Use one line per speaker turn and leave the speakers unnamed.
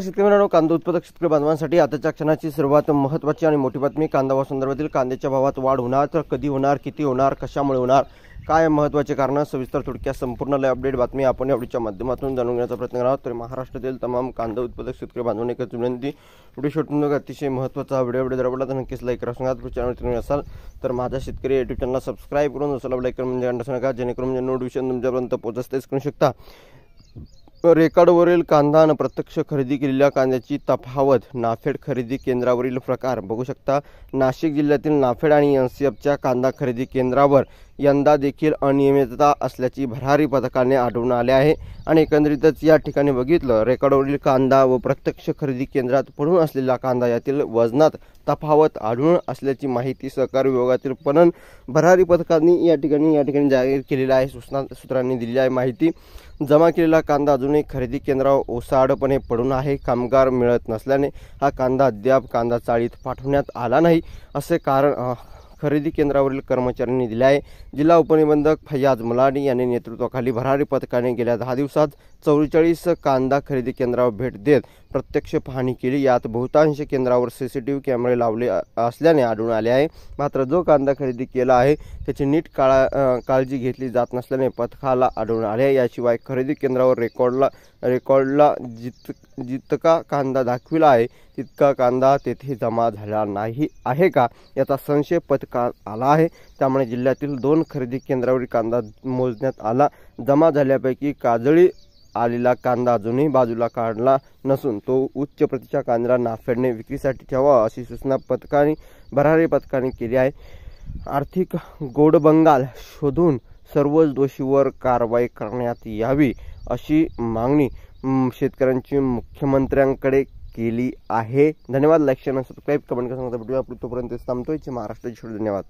शेतकरी मित्रांनो, कांदा उत्पादक शेतकरी बांधवांसाठी आताच्या क्षणाची सर्वात महत्त्वाची आणि मोठी बातमी. कांदा संदर्भातील कांद्याच्या भावात वाढ होणार तर कधी होणार, किती होणार, कशामुळे होणार, काय महत्त्वाचे कारण, सविस्तर थोडक्यात संपूर्ण अपडेट बातमी आपण या व्हिडिओच्या माध्यमातून जाणून घेण्याचा प्रयत्न करणार आहोत. तर महाराष्ट्रातील तमाम कांदा उत्पादक शेतकरी बांधवांनी एकच विनंती, व्हिडिओ शेवटून अतिशय महत्त्वाचा व्हिडिओ जर आवडला तर नक्कीच लाईक करा. सांगा चॅनल असाल तर माझा शेतकरी युट्यूब चॅनलला सबस्क्राईब करून असाल लाईक करून म्हणजे अंडा नका, जेणेकरून म्हणजे नोटिफिकेशन तुमच्यापर्यंत पोहोचतेच करू शकता. रेकॉर्डवरील कांदा आणि प्रत्यक्ष खरेदी केलेल्या कांद्याची तफावत. नाफेड खरेदी केंद्रावरील प्रकार बघू शकता. नाशिक जिल्ह्यातील नाफेड आणि एनसीएफच्या कांदा खरेदी केंद्रावर यंदा देखील अनियमितता असल्याची भरारी पथकाने आढळून आले आहे. आणि एकंदरीतच या ठिकाणी बघितलं, रेकॉर्डवरील कांदा व प्रत्यक्ष खरेदी केंद्रात पडून असलेला कांदा यातील वजनात तफावत आढळून असल्याची माहिती सहकार विभागातील पणन भरारी पथकाने या ठिकाणी जाहीर केलेला आहे. सूत्रांनी दिलेली आहे माहिती. जमा केलेला कांदा अजूनही खरेदी केंद्रावर ओसाडपणे पडून आहे. कामगार मिळत नसल्याने हा कांदा अद्याप कांदा चाळीत पाठवण्यात आला नाही असे कारण खरेदी केंद्रावरील कर्मचाऱ्यांनी दिले आहे. जिल्हा उपनिबंधक फैयाज मुलानी यांनी नेतृत्वाखाली भरारी पथकाने गेल्या 10 दिवसात 44 कांदा खरेदी केंद्रावर भेट देत प्रत्यक्ष पाहणी केली. यात बहुतांश केंद्रावर सीसीटीव्ही कॅमेरे लावले असल्याने आढळून आले आहे. मात्र जो कांदा खरेदी केला आहे त्याची नीट काळजी घेतली जात नसल्याने पथकाला आढळून आले आहे. याशिवाय खरेदी केंद्रावर रेकॉर्डला जितका कांदा दाखविला आहे तितका कांदा तेथे जमा झाला नाही आहे का याचा संशय पथकात आला आहे. त्यामुळे जिल्ह्यातील 2 खरेदी केंद्रावरील कांदा मोजण्यात आला. जमा झाल्यापैकी काजळी आलेला कांदा अजूनही बाजूला काढला नसून तो उच्च प्रतीच्या कांद्याला नाफेडने विक्रीसाठी ठेवावा अशी सूचना भरारी पथकाने केली आहे. आर्थिक गोडबंगाल शोधून सर्वच दोषीवर कारवाई करण्यात यावी अशी मागणी शेतकऱ्यांची मुख्यमंत्र्यांकडे केली आहे. धन्यवाद. लाईक शेअर सबस्क्राईब कमेंट करा. व्हिडिओ तोपर्यंत थांबतोय. महाराष्ट्राची धन्यवाद.